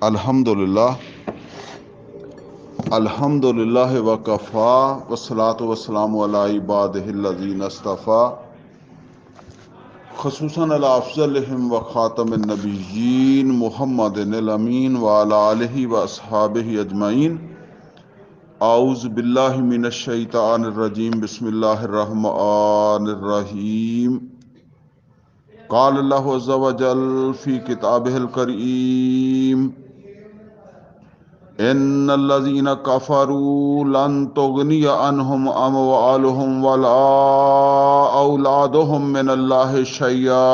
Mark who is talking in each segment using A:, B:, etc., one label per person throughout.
A: अल्हम्दुलिल्लाह वकफ़ा वस्सलातु वस्सलामु अला इबादिहिल्लज़ीना इस्तफ़ा ख़ुसूसन अला अफ़ज़लिहिम व ख़ातमिन नबिय्यीन मुहम्मदिनिल अमीन व अला आलिहि व अस्हाबिहि अजमईन। आऊज़ु बिल्लाहि मिनश शैतानिर रजीम। बिस्मिल्लाहिर रहमानिर रहीम। क़ाल अल्लाहु अज़्ज़ा व जल फ़ी किताबिहिल करीम इन्नल्लज़ीना कफ़रू लन तुग़निय अन्हुम अमवालुहुम वला औलादुहुम मिनल्लाहि शय्या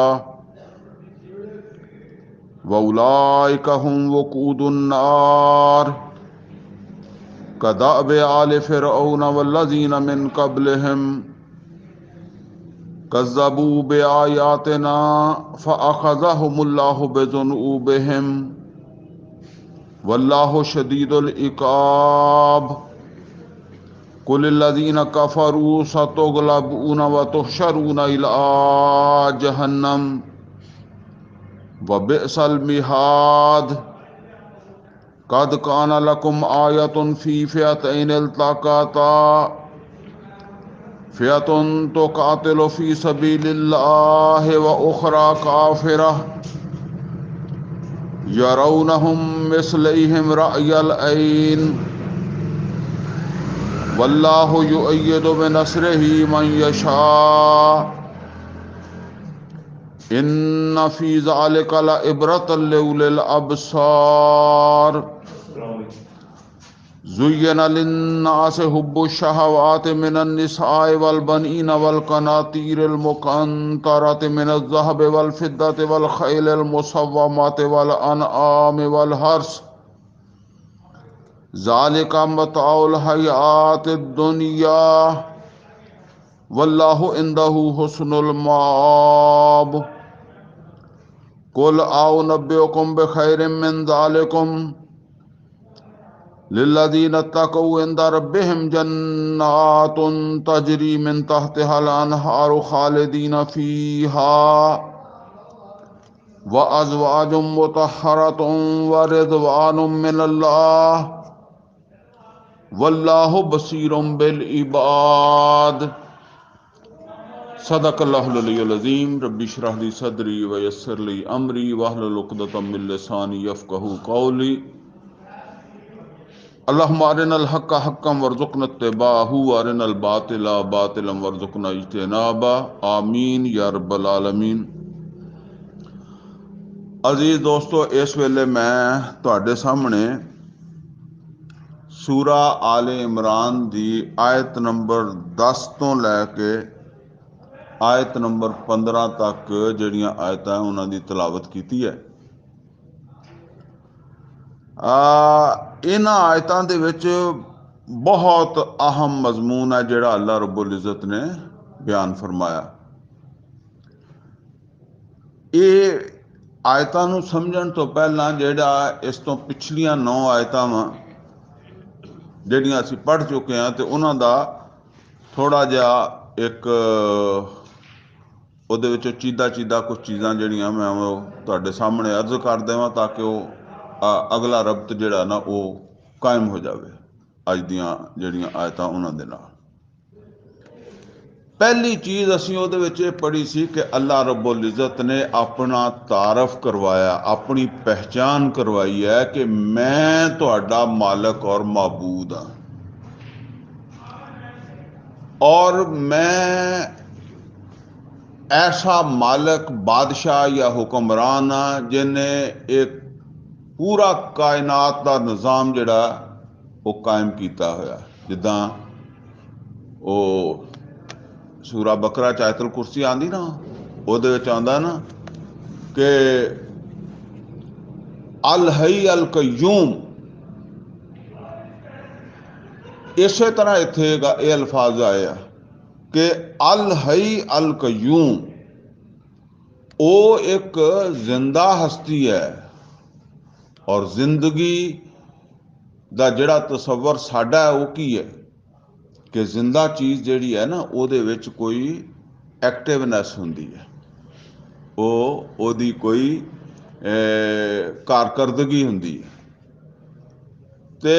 A: व उलाइका हुम वक़ूदुन नार कदअबि आलि फ़िरऔन वल्लज़ीना मिन क़ब्लिहिम कज़्ज़बू बिआयातिना फ़अख़ज़हुमुल्लाहु बिज़ुनूबिहिम वल्लाहु शदीदुल इक़ाब। कुलिल्लज़ीना कफ़रू सतुग़लबून व तुहशरून इला जहन्नम व बिअसल मिहाद। क़द कान लकुम आयतुन फ़ी फ़िअतैनि इल्तक़ता फ़िअतुन तुक़ातिलु फ़ी सबीलिल्लाहि व उख़रा काफ़िरह यरौनहुम मिस्लैहिम रअयल ऐन वल्लाहु युअय्यिदु बिनस्रिही मन यशा इन्न फ़ी ज़ालिका लइब्रतन लिउलिल अब्सार। ज़ुय्यिना लिन्नासि हुब्बुश शहवाति मिनन निसाइ वल बनीन वल क़नातीरिल मुक़न्तरति मिनज़ ज़हबि वल फ़िद्दति वल ख़ैलिल मुसव्वमति वल अनआमि वल हर्स ज़ालिका मताउल हयातिद दुनिया वल्लाहु इंदहु हुस्नुल माब। कुल आओ नब्बिउकुम बिखैरिम मिन ज़ालिकुम लिल्लज़ीना तक़ौ इंद रब्बिहिम जन्नातुन तजरी मिन तहतिहल अनहारु खालिदीन फ़ीहा व अज़वाजुम मुतहहरतुन व रिज़वानुम मिनल्लाह वल्लाहु बसीरुम बिल इबाद। सदक़ल्लाहुल अलियुल अज़ीम। रब्बि इश्रह ली सदरी व यस्सिर ली अमरी वहलुल उक़दतम मिन लिसानी यफ़क़हू क़ौली। अल्लाहुम्मा अरिनल हक़्क़ हक़्क़न वरज़ुक़ना इत्तिबाअहू व अरिनल बातिला बातिलन वरज़ुक़ना इज्तिनाबा। आमीन या रब्बल आलमीन। अजीज दोस्तों, इस वेले मैं तुहाडे सामने सूरा आले इमरान दी आयत नंबर 10 तो लैके आयत नंबर 15 तक जिहड़ियां आयतां उन्हां दी तलावत कीती है। इन्हां आयतां दे विच बहुत अहम मजमून है जिहड़ा अल्लाह रब्बुल इज़्ज़त ने बयान फरमाया। ये आयतां नूं समझण तो पहलां जिहड़ा इस तो पिछलियां 9 आयतां वां जिहड़ियां असीं पढ़ चुके हैं ते उन्हां दा थोड़ा जिहा एक ਉਹਦੇ ਵਿੱਚੋਂ ਚੀਦਾ ਕੁਝ ਚੀਜ਼ਾਂ ਜਿਹੜੀਆਂ ਮੈਂ ਉਹ ਤੁਹਾਡੇ ਸਾਹਮਣੇ ਅਰਜ਼ ਕਰ ਦੇਵਾਂ ਤਾਂ ਕਿ ਉਹ ਅਗਲਾ ਰਬਤ ਜਿਹੜਾ ਨਾ ਉਹ ਕਾਇਮ ਹੋ ਜਾਵੇ ਅੱਜ ਦੀਆਂ ਜਿਹੜੀਆਂ ਆਇਤਾਂ ਉਹਨਾਂ ਦੇ ਨਾਲ। ਪਹਿਲੀ ਚੀਜ਼ ਅਸੀਂ ਉਹਦੇ ਵਿੱਚ ਇਹ ਪੜ੍ਹੀ ਸੀ ਕਿ ਅੱਲਾਹ ਰੱਬੁਲ ਇੱਜ਼ਤ ਨੇ ਆਪਣਾ ਤਾਰਫ ਕਰਵਾਇਆ, ਆਪਣੀ ਪਹਿਚਾਨ ਕਰਵਾਈ ਹੈ ਕਿ ਮੈਂ ਤੁਹਾਡਾ ਮਾਲਕ ਔਰ ਮਾਬੂਦ ਹਾਂ और मैं ऐसा मालिक बादशाह या हुक्मरान हाँ जिन्हें एक पूरा कायनात का निज़ाम जिहड़ा वो कायम किया होया। जिद्दां वो सूरा बकरा च आयतुल कुर्सी आंदी ना, उहदे विच आंदा ना कि अल हई अल कयूम। इस तरह इत्थे ये अल्फाज आए हैं कि अल हई अल कयूम, वो एक जिंदा हस्ती है और जिंदगी का जिहड़ा तसव्वुर साडा है वो की है कि जिंदा चीज़ जिहड़ी है ना उहदे विच कोई एक्टिवनैस हुंदी है, वो ओहदी कोई कारकरदगी हुंदी है। ते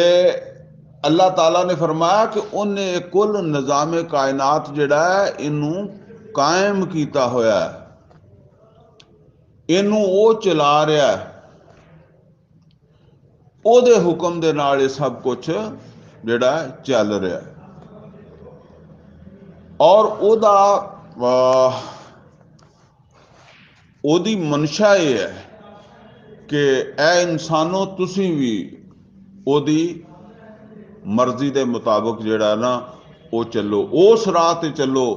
A: अल्लाह ताला ने फरमाया कि उन्हें कुल निज़ाम कायनात जिहड़ा है इनू कायम किया होया है, इनू वो चला रहा है, ਉਹਦੇ हुक्म दे नाल ये सब कुछ जिहड़ा चल रहा है। और ਉਹਦੀ ਮਨਸ਼ਾ ਇਹ है कि ए इंसानों तुसी भी ਉਹਦੀ मर्जी के मुताबिक जिहड़ा ना वो चलो, उस राह ते चलो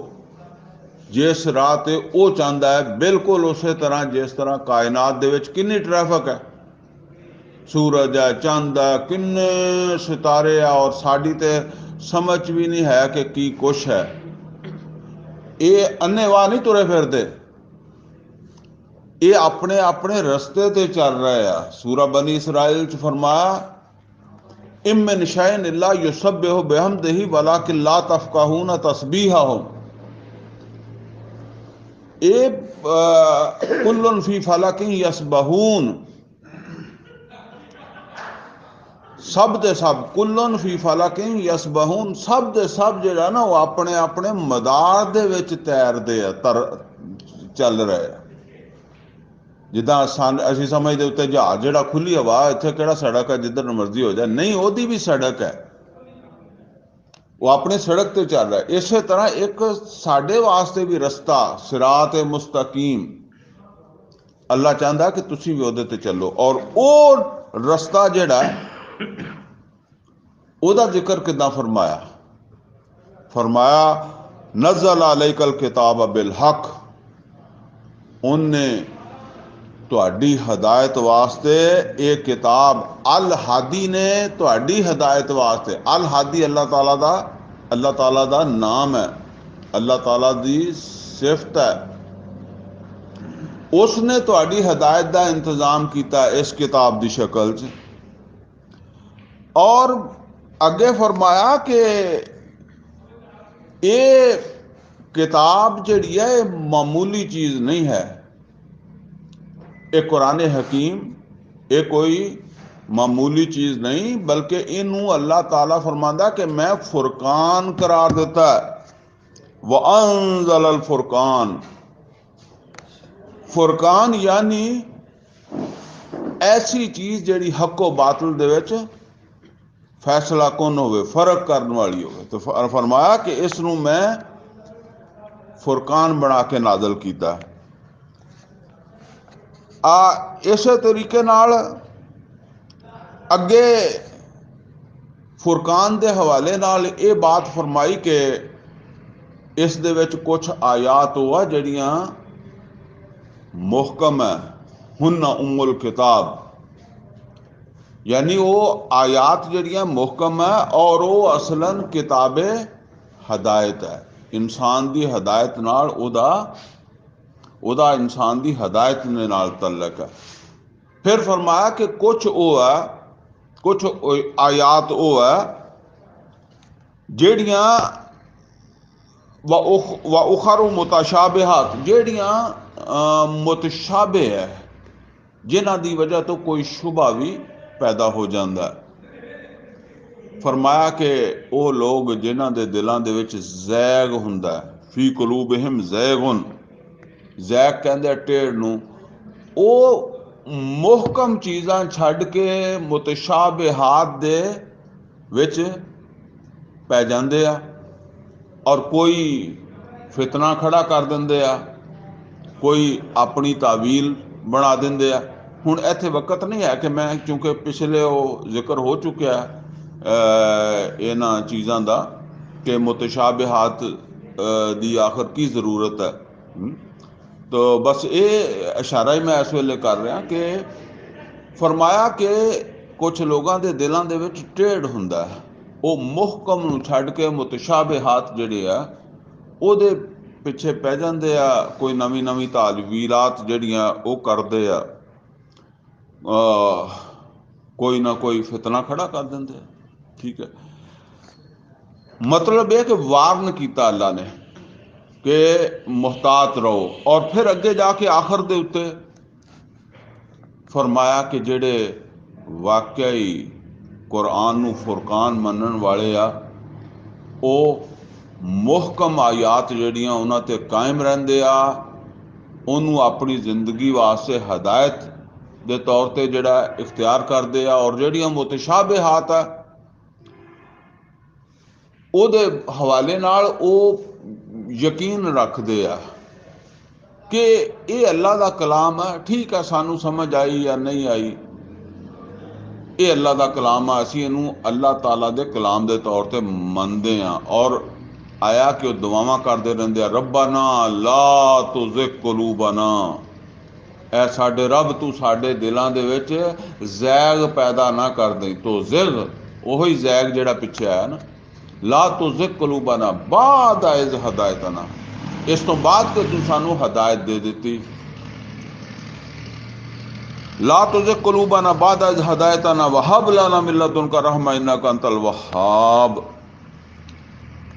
A: जिस राह ते वो चाहता है, बिल्कुल उस तरह जिस तरह कायनात दे विच किन्नी ट्रैफिक है, सूरज है, चंद है, किन्ने सितारे है, और साड़ी ते समझ भी नहीं है कि की कुछ है। ये अन्नेवाह नहीं तुरे फिरदे, ये अपने अपने रस्ते ते चल रहे हैं। सूरा बनी इसराइल च फरमाया इम्मिन शैइन इल्ला युसब्बिहु बिहम्दिही वलाकिन ला तफक़हून तस्बीहहुम। ये कुल्लुन फी फलकिन यसबहून, सब दे सब, कुल्लुन फी फलकिन यसबहून, सब दे सब जिहड़ा ना वो अपने अपने मदार दे विच तैरदे आ, चल रहे हैं। जिदा असी समझते उत्ते जहाज जिहड़ा खुली हवा, इत्थे किहड़ा सड़क है जिधर मर्जी हो जाए, नहीं, ओदी भी सड़क है, वो अपनी सड़क ते चल रहा है। इस तरह एक साडे वास्ते भी रस्ता सिरात मुस्तकीम अल्लाह चाहता कि तुसी भी उहदे ते चलो। और वो रस्ता जिहड़ा ओदा जिक्र किदां फरमाया, फरमाया नज़ल अलैकल किताब बिल हक, उन्हें तुहाडी हदायत वास्ते ये किताब, अल हादी ने तुहाडी हदायत वास्ते, अल हादी अल्लाह ताला दा नाम है, अल्लाह ताला दी सिफत है, उसने तुहाडी हदायत दा इंतजाम किया इस किताब दी शक्ल च। और अगे फरमाया कि ये किताब जिहड़ी है मामूली चीज नहीं है, एक कुरान हकीम ये कोई मामूली चीज नहीं, बल्कि इनू अल्लाह ताला फरमांदा कि मैं फुरकान करार दिता है। व अंज़ल अल फुरकान, फुरकान यानी ऐसी चीज जिहड़ी हक व बातिल दे विच फैसला कुन होवे, फर्क करने वाली होवे। तो फरमाया कि इसनू मैं फुरकान बना के नाजल किया। इस तरीके नाल अगे फुरकान के हवाले नाल ये बात फरमाई कि इस दे विच कुछ आयात वो है जिहड़ियां मुहकम है, हुन्ना उम्मुल किताब, यानी वो आयात जिहड़ियां मुहकम है और वो असलन किताबे हदायत है। इंसान की हदायत नाल ओदा इंसान की हदायत ने नाल तल्लक है। फिर फरमाया कि कुछ वो है, कुछ आयात वो है जेड़ियां व उखरु मुतशाबिहात, जेड़ियां मुतशाबे है, जिन्हां दी वजह तो कोई शुबा भी पैदा हो जाता है। फरमाया कि वो लोग जिन्हां दे दिलों दे विच ज़ैग हुंदा है, फी कुलूबिहिम ज़ैगुन, ज़ैग कहंदे टेढ़ नूं, वो मुहकम चीज़ां छड्ड के मुतशाबिहात दे विच पै जांदे आ, और कोई फितना खड़ा कर देंदे आ, कोई अपनी तावील बना देंदे आ। हुण इत्थे वक्त नहीं है कि मैं, क्योंकि पिछले वो जिक्र हो चुका है इन्हां चीज़ां दा कि मुतशाबिहात दी आखिर की ज़रूरत है। तो बस ये इशारा ही मैं इस वेले कर रहा कि फरमाया कि कुछ लोगों के दिलों दे विच टेढ़ हुंदा है, वो मुहकम नूं छड्ड के मुतशाबिहात जिहड़े आ उहदे पिछे पै जांदे आ, कोई नवीं नवीं तावीलात जिहड़ियां वो करदे आ, कोई ना कोई फितना खड़ा कर देंदे आ। ठीक है, मतलब यह कि वार्न किया अल्लाह ने कि मुहतात रहो। और फिर अगे जाके आखिर दे उत्ते फरमाया कि जेड़े वाकई कुरान नूं फुरकान मनण वाले आ, ਉਹ ਮੁਹਕਮ ਆਯਾਤ ਜਿਹੜੀਆਂ ਉਹਨਾਂ ਤੇ ਕਾਇਮ ਰਹਿੰਦੇ ਆ, ਉਹਨੂੰ ਆਪਣੀ ਜ਼ਿੰਦਗੀ ਵਾਸਤੇ ਹਦਾਇਤ ਦੇ ਤੌਰ ਤੇ ਜਿਹੜਾ ਇਖਤਿਆਰ ਕਰਦੇ ਆ, ਔਰ ਜਿਹੜੀਆਂ ਮੁਤਸ਼ਾਬਿਹਾਤ ਆ ਉਹਦੇ ਹਵਾਲੇ ਨਾਲ ਉਹ ਯਕੀਨ ਰੱਖਦੇ ਆ ਕਿ ਇਹ ਅੱਲਾ ਦਾ ਕਲਾਮ ਆ। ਠੀਕ ਆ, ਸਾਨੂੰ ਸਮਝ ਆਈ ਜਾਂ ਨਹੀਂ ਆਈ, ਇਹ ਅੱਲਾ ਦਾ ਕਲਾਮ ਆ, ਅਸੀਂ ਇਹਨੂੰ ਅੱਲਾ ਤਾਲਾ ਦੇ ਕਲਾਮ ਦੇ ਤੌਰ ਤੇ ਮੰਨਦੇ ਆ। ਔਰ ਆਇਆ ਕਿ ਉਹ ਦੁਆਵਾਂ ਕਰਦੇ ਰਹਿੰਦੇ ਆ, ਰੱਬਾਨਾ ਲਾ ਤੁਜ਼ਿਗ ਕੁਲੂਬਨਾ, ਐ ਸਾਡੇ ਰੱਬ ਤੂੰ ਸਾਡੇ ਦਿਲਾਂ ਦੇ ਵਿੱਚ ਜ਼ੈਗ ਪੈਦਾ ਨਾ ਕਰ ਦੇਈਂ। ਤੁਜ਼ਿਗ ਉਹੀ ਜ਼ੈਗ ਜਿਹੜਾ ਪਿੱਛੇ ਆਇਆ ਨਾ, ਲਾ ਤੁਜ਼ਿਗ ਕੁਲੂਬਨਾ ਬਾਦ ਇਜ਼ ਹਦਾਇਤਨਾ, ਇਸ ਤੋਂ ਬਾਅਦ ਕਿ ਤੂੰ ਸਾਨੂੰ ਹਦਾਇਤ ਦੇ ਦਿੱਤੀ। ਲਾ ਤੁਜ਼ਿਗ ਕੁਲੂਬਨਾ ਬਾਦ ਇਜ਼ ਹਦਾਇਤਨਾ ਵਹਬ ਲਨਾ ਮਿਨ ਲਦੁਨਕਾ ਰਹਿਮਾ innaka ਅੰਤਲ ਵਹਾਬ।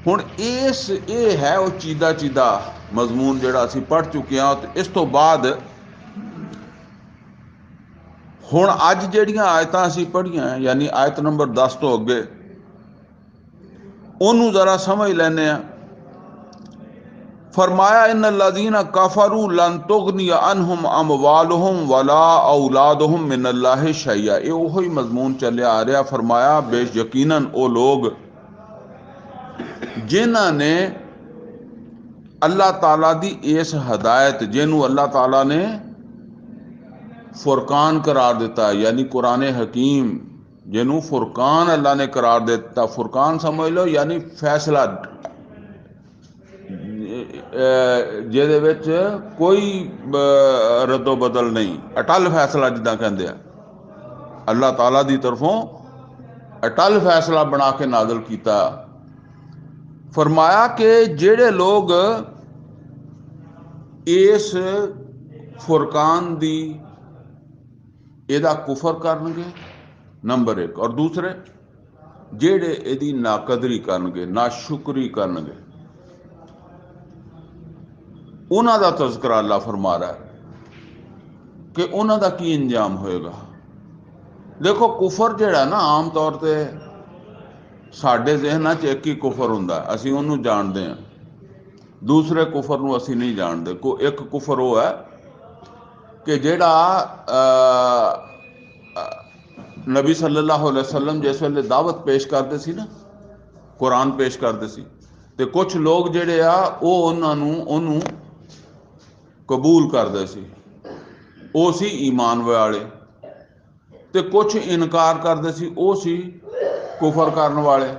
A: ਹੁਣ ਇਹ ਹੈ ਉਹ ਚੀਦਾ ਮਜ਼ਮੂਨ ਜਿਹੜਾ ਅਸੀਂ ਪੜ੍ਹ ਚੁੱਕੇ ਹਾਂ। ਇਸ ਤੋਂ ਬਾਅਦ ਹੁਣ ਅੱਜ ਜਿਹੜੀਆਂ ਆਇਤਾਂ ਅਸੀਂ ਪੜ੍ਹੀਆਂ, ਯਾਨੀ ਆਇਤ ਨੰਬਰ 10 ਤੋਂ ਅੱਗੇ, ਉਹਨੂੰ ਜ਼ਰਾ ਸਮਝ ਲੈਂਦੇ ਹਾਂ। फरमाया इन लज़ीना कफरू लन तुगनी अनहुम अमवालुहुम वला औलादुहुम मिनल्लाहि शैया। ये वही मजमून चलिया आ रहा। फरमाया बेयकीनन वो लोग जिन्हां ने अल्लाह ताला दी इस हदायत, जिन्हों अल्लाह ताला ने फुरकान करार दिता, यानी कुरान हकीम, जिन्हों फुरकान अल्लाह ने करार दिता। फुरकान समझ लो यानी फैसला, ਜਿਹਦੇ ਵਿੱਚ ਕੋਈ ਰੱਦੋ ਬਦਲ ਨਹੀਂ, ਅਟਲ ਫੈਸਲਾ ਜਿੱਦਾਂ ਕਹਿੰਦੇ ਆ, ਅੱਲਾਹ ਤਾਲਾ ਦੀ ਤਰਫੋਂ ਅਟਲ ਫੈਸਲਾ ਬਣਾ ਕੇ ਨਾਜ਼ਲ ਕੀਤਾ। ਫਰਮਾਇਆ ਕਿ ਜਿਹੜੇ ਲੋਕ ਇਸ ਫੁਰਕਾਨ ਦੀ ਇਹਦਾ ਕੁਫਰ ਕਰਨਗੇ, ਨੰਬਰ 1, ਔਰ ਦੂਸਰੇ ਜਿਹੜੇ ਇਹਦੀ ਨਾਕਦਰੀ ਕਰਨਗੇ, ਨਾਸ਼ੁਕਰੀ ਕਰਨਗੇ, ਉਹਨਾਂ ਦਾ ਤਜ਼ਕਰਾ ਅੱਲਾ ਫਰਮਾ ਰਿਹਾ ਕਿ ਉਹਨਾਂ ਦਾ ਕੀ ਇੰਜਾਮ ਹੋਏਗਾ। ਦੇਖੋ ਕੁਫਰ ਜਿਹੜਾ ਨਾ, ਆਮ ਤੌਰ ਤੇ ਸਾਡੇ ਜ਼ਿਹਨਾਂ 'ਚ ਇੱਕ ਹੀ ਕੁਫਰ ਹੁੰਦਾ, ਅਸੀਂ ਉਹਨੂੰ ਜਾਣਦੇ ਹਾਂ, ਦੂਸਰੇ ਕੁਫਰ ਨੂੰ ਅਸੀਂ ਨਹੀਂ ਜਾਣਦੇ। ਇੱਕ ਕੁਫਰ ਉਹ ਹੈ ਕਿ ਜਿਹੜਾ ਨਬੀ ਸੱਲੱਲਾਹੁ ਅਲੈहि ਵਸੱਲਮ ਜਿਸ ਵੇਲੇ ਦਾਵਤ ਪੇਸ਼ ਕਰਦੇ ਸੀ ਨਾ, ਕੁਰਾਨ ਪੇਸ਼ ਕਰਦੇ ਸੀ, ਤੇ ਕੁਛ ਲੋਕ ਜਿਹੜੇ ਆ ਉਹ ਉਹਨੂੰ ਕਬੂਲ ਕਰਦੇ ਸੀ, ਉਹ ਸੀ ਈਮਾਨ ਵਾਲੇ, ਤੇ ਕੁਛ ਇਨਕਾਰ ਕਰਦੇ ਸੀ, ਉਹ ਸੀ ਕੁਫਰ ਕਰਨ ਵਾਲੇ।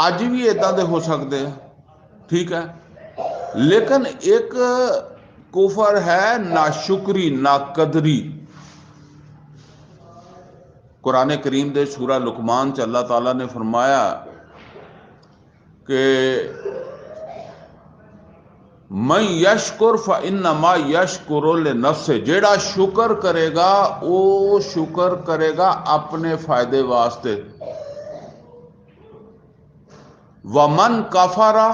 A: ਅੱਜ ਵੀ ਇਦਾਂ ਦੇ ਹੋ ਸਕਦੇ ਆ, ਠੀਕ ਹੈ, ਲੇਕਿਨ ਇੱਕ ਕੁਫਰ ਹੈ ਨਾਸ਼ੁਕਰੀ, ਨਾਕਦਰੀ। कुरान करीम दे सूरा लुकमान च अल्लाह ताला ने फरमाया कि मैं यशकुर फ इन्नमा यशकुरु लिनफ्से, जेड़ा शुक्र करेगा वो शुक्र करेगा अपने फायदे वास्ते। वमन कफरा,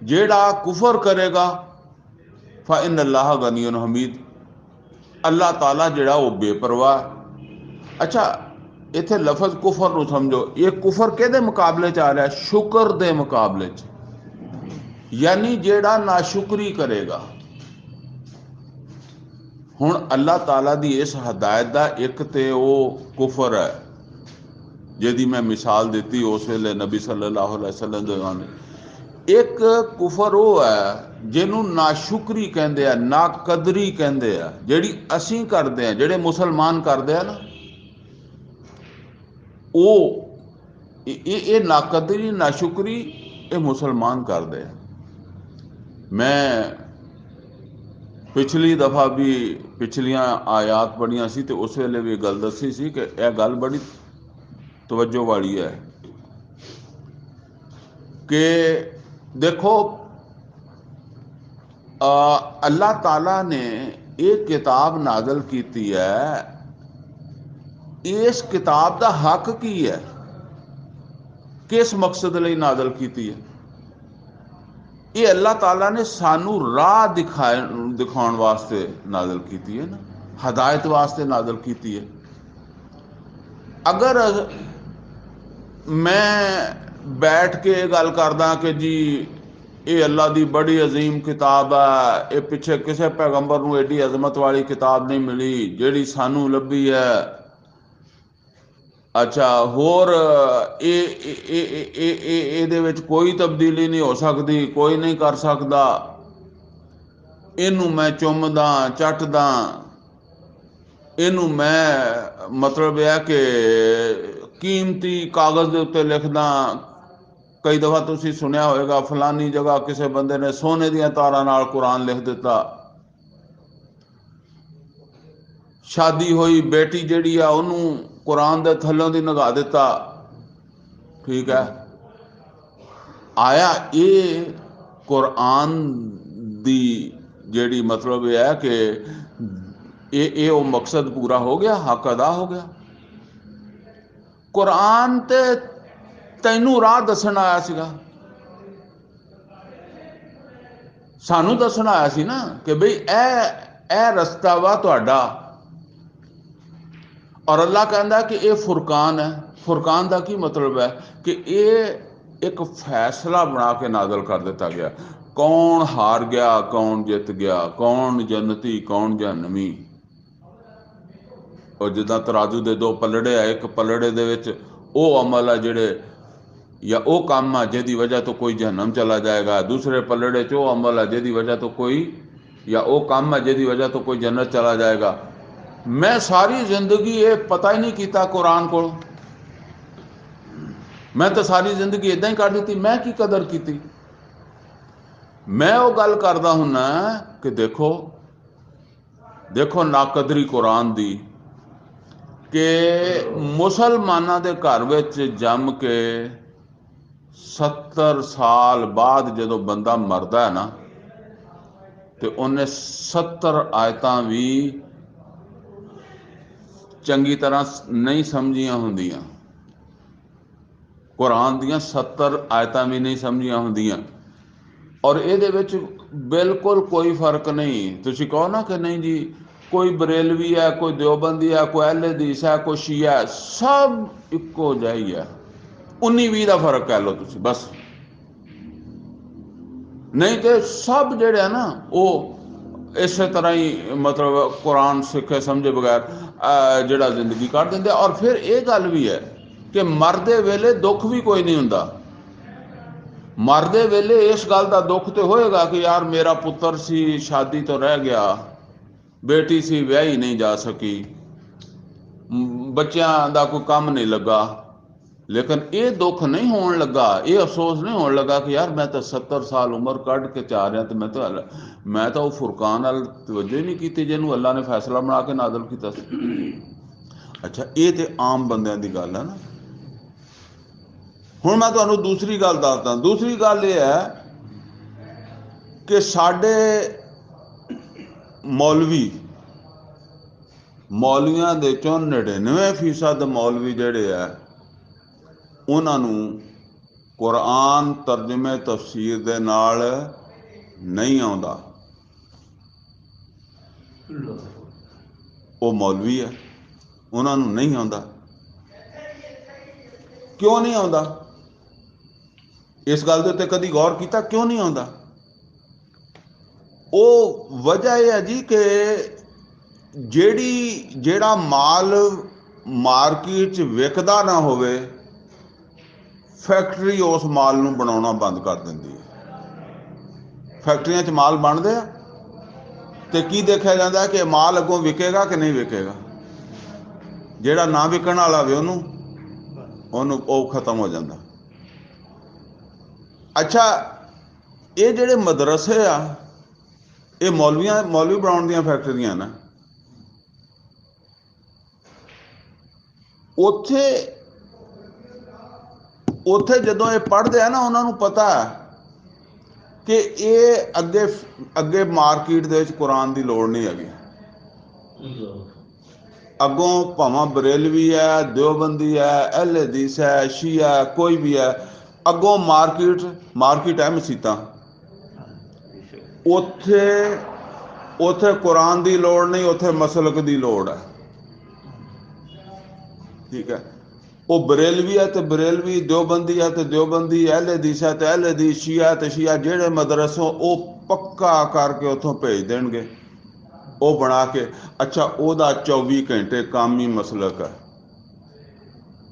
A: जेड़ा कुफर करेगा फ इन्नल्लाह गनियुन हमीद, अल्लाह ताला जेड़ा वो बेपरवाह। अच्छा, इत्थे लफज कुफर नूं समझो, ये कुफर किहदे मुकाबले च आ रहा है? शुक्र दे मुकाबले च, यानी जेड़ा नाशुक्री करेगा। हुण अल्लाह ताला दी इस हदायत दा एक ते वो कुफर है जिहदी मैं मिसाल दित्ती उस वेले नबी सल्लल्लाहु अलैहि वसल्लम दे ज़माने। एक कुफर वो है जिन्हों नाशुक्री कहंदे आ, नाकदरी कहंदे आ, जिहड़ी असीं करदे आ, जिहड़े मुसलमान करदे आ ना, ये नाकदरी नाशुक्री ये मुसलमान करते हैं। मैं पिछली दफ़ा भी पिछलियां आयात पढ़ियां सी तो उस वेले भी गल दसी सी कि यह गल बड़ी तवज्जो वाली है कि देखो अल्लाह ताला ने एक किताब नाज़िल की है, इस किताब का हक की है, किस मकसद लई नाज़िल की है? ये अल्लाह ताला ने सानू राह दिखाउण वास्ते नाज़िल की है ना। हदायत वास्ते नाज़िल कीती है। अगर मैं बैठ के गल करदा कि जी ये अल्लाह की बड़ी अजीम किताब है, ये पिछे किसी पैगंबर नूं एडी अजमत वाली किताब नहीं मिली जिहड़ी सानू लभी है, अच्छा होर ਇਹਦੇ ਵਿੱਚ कोई तब्दीली नहीं हो सकती, कोई नहीं कर सकता, इनू मैं चुमदा चटदा, इनू मैं मतलब है कि कीमती कागज़ के उत्ते लिखदा। कई दफ़ा तुसीं सुनिया होएगा फलानी जगह किसी बंदे ने सोने दियां तारां नाल कुरान लिख दिता, शादी हुई बेटी जिहड़ी आ उहनूं कुरान दे थल्लों दी नगा दिता। ठीक है, आया ये कुरान दी जिहड़ी मतलब है कि ये वो मकसद पूरा हो गया, हक अदा हो गया। कुरान ते तैनू राह दसन आया सीगा, सानू दसन आया सी ना कि बई ए रस्ता वा तुहाडा। और अल्लाह कहता कि ये फुरकान है। फुरकान का की मतलब है कि ये एक फैसला बना के नाज़िल कर दिता गया, कौन हार गया कौन जित गया, कौन जन्नती कौन जहन्नमी। और जिदा तराजू के दो पलड़े है, एक पलड़े दे विच वो अमल है जिहड़े या वो काम है जिहदी वजह तो कोई जहन्नम चला जाएगा, दूसरे पलड़े च वो अमल है जिहदी वजह तो कोई या वो काम है जिहदी वजह तो कोई जन्नत चला जाएगा। मैं सारी जिंदगी ये पता ही नहीं किया कुरान को, मैं तो सारी जिंदगी इदा ही कर दी, मैं की कदर की। मैं वो गल करदा हुन्ना कि देखो देखो नाकदरी कुरान दी कि मुसलमाना दे घर विच जम के 70 साल बाद जो बंदा मरदा है ना, तो उन्हें 70 आयतां भी चंगी तरह नहीं समझिया होंदियां, कुरान दियां 70 आयतां भी नहीं समझिया होंदियां। और ये बिल्कुल कोई फर्क नहीं। तुसीं कहो ना कि नहीं जी कोई बरेलवी है, कोई देवबंदी है, कोई अहले हदीस है, कोई शिया है, सब इक्को जिहा ही है। 19-20 का फर्क कह लो तुसीं बस, नहीं तो सब जिहड़े है ना वो इस तरह ही मतलब कुरान सिखे समझे बगैर जिहड़ा जिंदगी कट दिंदे। और फिर ये गल भी है कि मरदे वेले दुख भी कोई नहीं हुंदा। मरदे वेले इस गल का दुख तो होएगा कि यार मेरा पुत्र सी शादी तो रह गया, बेटी सी विआही नहीं जा सकी, बच्चों का कोई काम नहीं लगा, लेकिन ये दुख नहीं होने लगा, ये अफसोस नहीं होने लगा कि यार मैं तो 70 साल उम्र कढ़ के चाह रहा, तो मैं तो फुरकान वाल तवज्जो ही नहीं की जिन्होंने अल्लाह ने फैसला बना के नाज़िल किया। अच्छा ये तो आम बंदियां दी गल है ना। हुण मैं तुहानूं दूसरी गल दसदा। दूसरी गल ये है कि साडे मौलवियां दे चों 99% मौलवी जिहड़े है उन्हां नूं कुरान तर्जमे तफसीर दे नाल नहीं आउंदा। वो मौलवी है, उन्हां नूं नहीं आउंदा। क्यों नहीं आउंदा? इस गल दे उत्ते कदी गौर कीता क्यों नहीं आउंदा? वो वजह यह है जी कि जेड़ा माल मार्केट च विकदा ना होवे, फैक्ट्री उस माल नूं बनाउणा बंद कर दिंदी है। फैक्ट्रियां च माल बनदे आ ते की देखिया जांदा है कि माल अगों विकेगा कि नहीं विकेगा। जेड़ा ना विकण वाला वे ओनूं वो खत्म हो जाता। अच्छा ये जेड़े मदरसे आ ये मौलवी बनाउण दीयां फैक्ट्रियां ना, उत्थे जदों ये पढ़ते हैं ना उन्होंने पता है कि ये अगे मार्केट दे विच कुरान की लोड़ नहीं हैगी। अगों भावें बरेलवी है, देवबंदी है, अहले हदीस है, शिया है, कोई भी है, अगों मार्केट है मसीतां, उत्थे ਉੱਥੇ ਕੁਰਾਨ ਦੀ ਲੋੜ ਨਹੀਂ, ਉੱਥੇ ਮਸਲਕ ਦੀ ਲੋੜ ਹੈ। ਠੀਕ ਹੈ। ਉਹ ਬਰੇਲਵੀ ਹੈ ਤੇ ਬਰੇਲਵੀ, ਦਿਓਬੰਦੀ ਹੈ ਤੇ ਦਿਓਬੰਦੀ, ਅਹਿਲੇ ਹਦੀਸ ਹੈ ਤੇ ਅਹਿਲੇ ਹਦੀਸ, ਸ਼ੀਆ ਤੇ ਸ਼ੀਆ, ਜਿਹੜੇ ਮਦਰਸੋਂ ਉਹ ਪੱਕਾ ਕਰਕੇ ਉੱਥੋਂ ਭੇਜ ਦੇਣਗੇ ਉਹ ਬਣਾ ਕੇ। ਅੱਛਾ, ਉਹਦਾ 24 ਘੰਟੇ ਕੰਮ ਹੀ ਮਸਲਕ ਹੈ।